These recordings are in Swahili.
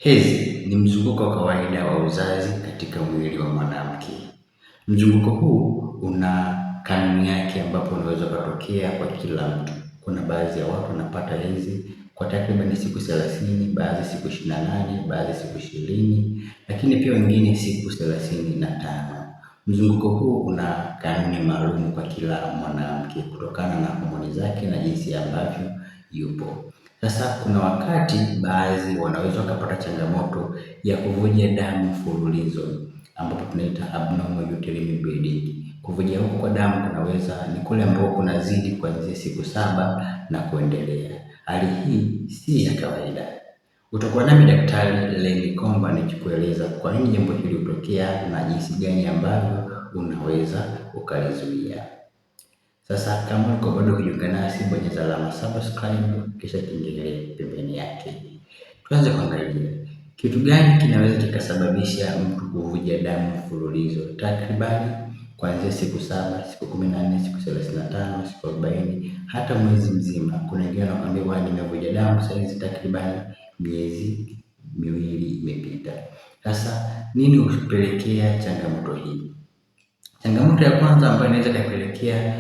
Hedhi ni mzunguko wa kawaida wa uzazi katika mwili wa mwanamke. Mzunguko huu una kanuni yake ambapo unaweza kutokea kwa kila mtu. Kuna baadhi ya watu wanapata hedhi kwa takriban siku 30, baadhi siku 28, baadhi siku 20, lakini pia wengine siku 35. Mzunguko huu una kanuni maalum kwa kila mwanamke kutokana na homoni zake na jinsi ambavyo yupo. Sasa kuna wakati baadhi wanaweza wakapata changamoto ya kuvuja damu mfululizo ambapo tunaita abnormal uterine bleeding. Kuvuja huko kwa damu kunaweza ni kule ambako kunazidi kuanzia siku 7 na kuendelea. Hali hii si ya kawaida. Utakuwa nami Daktari Lenny Komba nikikueleza kwa nini jambo hili hutokea na jinsi gani ambavyo unaweza ukalizuia. Sasa kama uko bado kujiunga nasi, bonyeza alama subscribe kisha kengele pembeni yake. Tuanze kuangalia kitu gani kinaweza kikasababisha mtu kuvuja damu mfululizo takribani kuanzia siku 7, siku 14, siku 35, siku 40, hata mwezi mzima. Kuna wengine wanakuambia bwana, nimevuja damu saizi takribani miezi 2 imepita. Sasa nini hupelekea changamoto hii? Changamoto ya kwanza ambayo inaweza kupelekea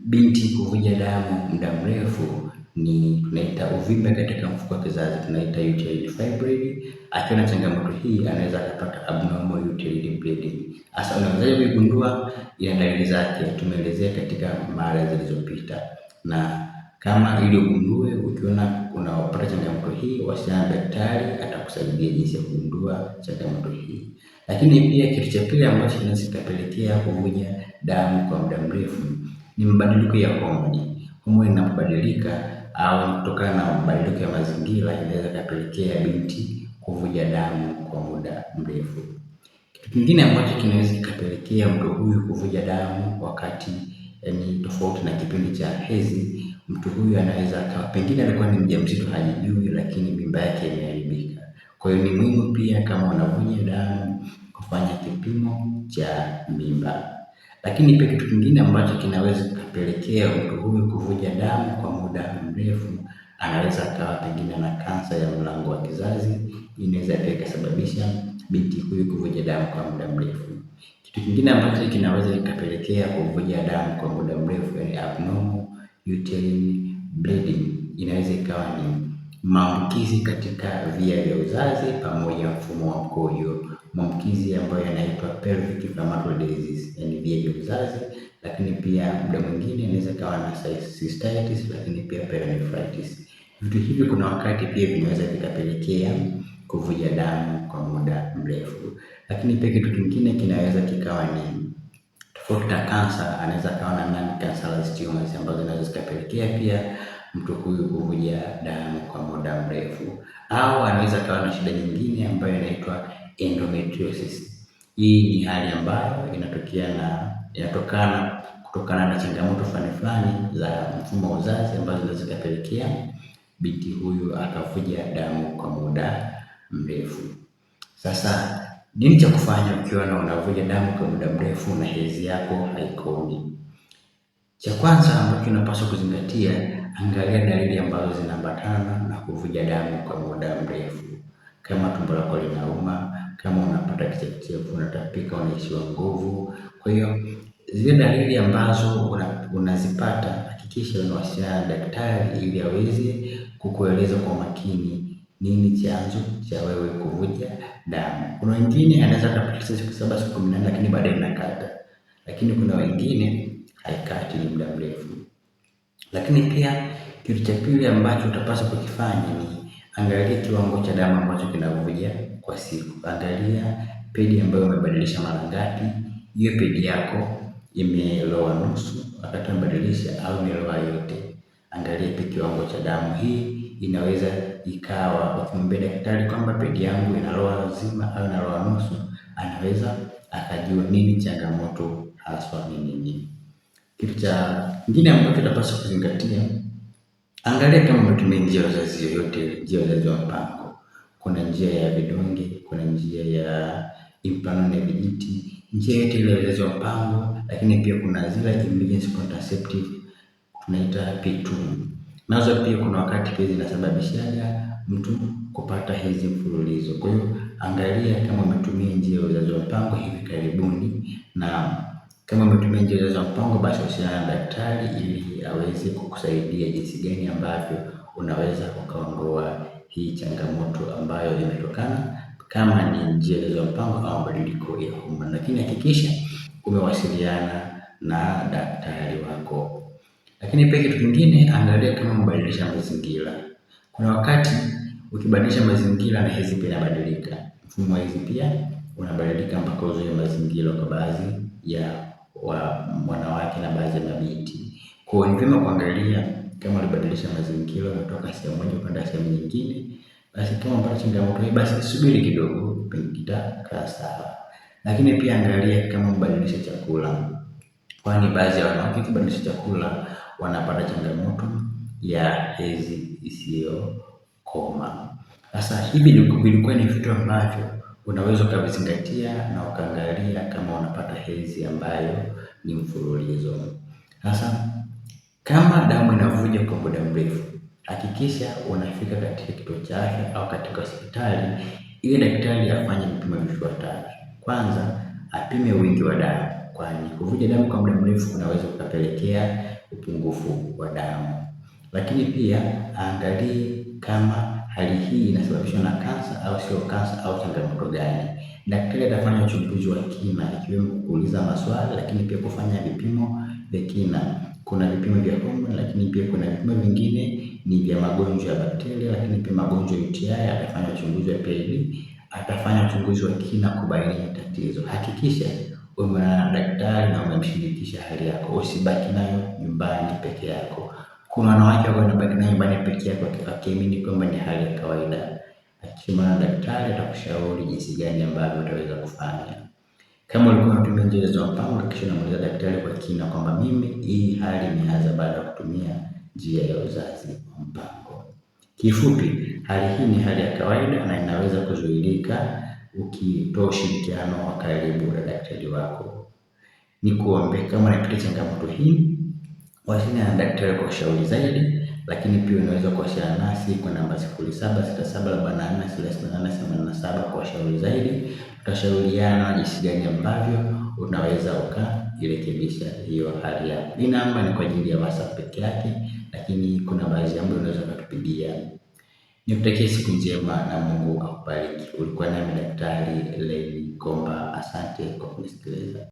binti kuvuja damu muda mrefu ni tunaita uvimbe katika mfuko wa kizazi, tunaita uterine fibroid. Akiwa na changamoto hii anaweza kupata abnormal uterine bleeding. Hasa unaweza kugundua, ina dalili zake tumeelezea katika mara zilizopita, na kama ili ugundue, ukiona unapata changamoto hii, wasiliana na daktari, atakusaidia jinsi ya kugundua changamoto hii. Lakini pia kitu cha pili ambacho kinaweza kupelekea kuvuja damu kwa muda mrefu ni mabadiliko ya homoni. Homoni inapobadilika au kutokana na mabadiliko ya mazingira, inaweza kupelekea binti kuvuja damu kwa muda mrefu. Kitu kingine ambacho kinaweza kupelekea mtu huyu kuvuja damu wakati ni tofauti na kipindi cha hedhi, mtu huyu anaweza akawa pengine alikuwa ni mjamzito hajijui, lakini mimba yake imeharibika. Kwa hiyo ni muhimu pia kama unavuja damu kufanya kipimo cha mimba. Lakini pia kitu kingine ambacho kinaweza kupelekea mtu huyu kuvuja damu kwa muda mrefu, anaweza akawa pengine na kansa ya mlango wa kizazi. Inaweza pia ikasababisha binti huyu kuvuja damu kwa muda mrefu. Kitu kingine ambacho kinaweza kikapelekea kuvuja damu kwa muda mrefu, yani abnormal uterine bleeding, inaweza ikawa ni maambukizi katika via vya uzazi pamoja na mfumo wa mkojo, maambukizi ambayo yanaitwa pelvic inflammatory disease, yani via vya uzazi. Lakini pia muda mwingine inaweza kawa na cystitis, lakini pia perinephritis. Vitu hivi kuna wakati pia vinaweza vikapelekea kuvuja damu kwa muda mrefu. Lakini pia kitu kingine kinaweza kikawa ni tofauti na kansa, anaweza kawa na non-cancerous tumors ambazo zinaweza zikapelekea pia mtu huyu kuvuja damu kwa muda mrefu, au anaweza kawa na shida nyingine ambayo inaitwa endometriosis. Hii ni hali ambayo inatokana kutokana na changamoto fulani za mfumo wa uzazi ambazo zinaweza zikapelekea binti huyu akavuja damu kwa muda mrefu. Sasa nini cha kufanya ukiona unavuja damu kwa muda mrefu na hedhi yako haikomi? Cha kwanza ambacho unapaswa kuzingatia, angalia dalili ambazo zinaambatana na kuvuja damu kwa muda mrefu. Kama tumbo lako linauma, kama unapata kichefuchefu, unatapika, unaishiwa nguvu. Kwa hiyo zile dalili ambazo unazipata, hakikisha unawasiliana na daktari ili aweze kukueleza kwa makini nini chanzo cha wewe kuvuja damu. Kuna wengine anaweza kupitisha siku 7, siku 14, lakini baadaye inakata. Lakini kuna wengine haikati, ni muda mrefu. Lakini pia kitu cha pili ambacho utapaswa kukifanya ni angalia kiwango cha damu ambacho kinavuja kwa siku. Angalia pedi ambayo umebadilisha mara ngapi. Hiyo pedi yako imeloa nusu wakati umebadilisha au imeloa yote. Angalia pia kiwango cha damu. Hii inaweza ikawa ukimwambia daktari kwamba pedi yangu inaloa nzima au inaloa nusu, anaweza akajua nini changamoto haswa ni nini. Kitu cha kingine ambacho utapaswa kuzingatia, angalia kama umetumia njia ya uzazi yoyote, njia ya uzazi wa mpango. Kuna njia ya vidonge, kuna njia ya implant na vijiti, njia yote ile ya uzazi wa mpango. Lakini pia kuna zile emergency contraceptive tunaita P2. Nazo pia kuna wakati pia zinasababisha mtu kupata hizi mfululizo. Kwa hiyo angalia kama umetumia njia ya uzazi wa mpango hivi karibuni, na kama umetumia njia ya uzazi wa mpango, basi wasiliana na daktari ili aweze kukusaidia jinsi gani ambavyo unaweza ukaondoa hii changamoto ambayo imetokana kama ni njia ya uzazi wa mpango au mabadiliko ya homoni. Lakini hakikisha umewasiliana na daktari wako. Lakini pia kitu kingine, angalia kama umebadilisha mazingira. Kuna wakati ukibadilisha mazingira na hedhi pia inabadilika, mfumo wa hedhi pia unabadilika mpaka uzoe mazingira kwa baadhi ya wanawake na baadhi ya mabinti. Kwa hiyo ni vyema kuangalia kama ulibadilisha mazingira, umetoka sehemu moja kwenda sehemu nyingine, basi kama unapata changamoto hii, basi subiri kidogo, pengine itakaa sawa. Lakini pia angalia kama umebadilisha chakula, kwani baadhi ya wanawake wakibadilisha chakula wanapata changamoto ya hedhi isiyokoma. Sasa hivi vilikuwa ni vitu ambavyo unaweza ukavizingatia na ukaangalia kama unapata hedhi ambayo ni mfululizo. Sasa kama damu inavuja kwa muda mrefu, hakikisha unafika katika kituo cha afya au katika hospitali ili daktari afanye vipimo vifuatavyo. Kwanza, apime wingi wa damu, kwani kuvuja damu kwa muda mrefu kunaweza kukapelekea upungufu wa damu. Lakini pia aangalie kama hali hii inasababishwa na kansa au sio kansa au changamoto gani. Daktari atafanya uchunguzi wa kina, ikiwemo kuuliza maswali, lakini pia kufanya vipimo vya kina. Kuna vipimo vya homoni, lakini pia kuna vipimo vingine ni vya magonjwa ya bakteria, lakini pia magonjwa ya UTI. Atafanya uchunguzi wa PID, atafanya uchunguzi wa kina kubaini tatizo. Hakikisha umeonana na daktari na umemshirikisha hali yako, usibaki nayo nyumbani peke yako. Kuna wanawake ambao wanabaki nayo nyumbani peke yako wakiamini kwamba ni hali ya kawaida. Akishauriana na daktari atakushauri jinsi gani ambavyo utaweza kufanya. Kama ulikuwa unatumia njia ya uzazi wa mpango, hakikisha unamuuliza daktari kwa kina kwamba mimi hii hali imeanza baada ya kutumia njia ya uzazi wa mpango. Kifupi, hali hii ni hali ya kawaida na inaweza kuzuilika ukitoa ushirikiano wa karibu na daktari wako. Nikuombe kama unapitia changamoto hii, wasiliana na daktari kwa ushauri zaidi, lakini pia unaweza kuwasiliana nasi kwa namba 0767443887 kwa ushauri zaidi. Tutashauriana jinsi gani ambavyo unaweza ukairekebisha hiyo hali yako. Hii namba ni kwa ajili ya WhatsApp peke yake, lakini kuna baadhi ambayo unaweza kutupigia. Nikutakie siku njema na Mungu akubariki. Ulikuwa nami Daktari Lenny Komba. Asante kwa kunisikiliza.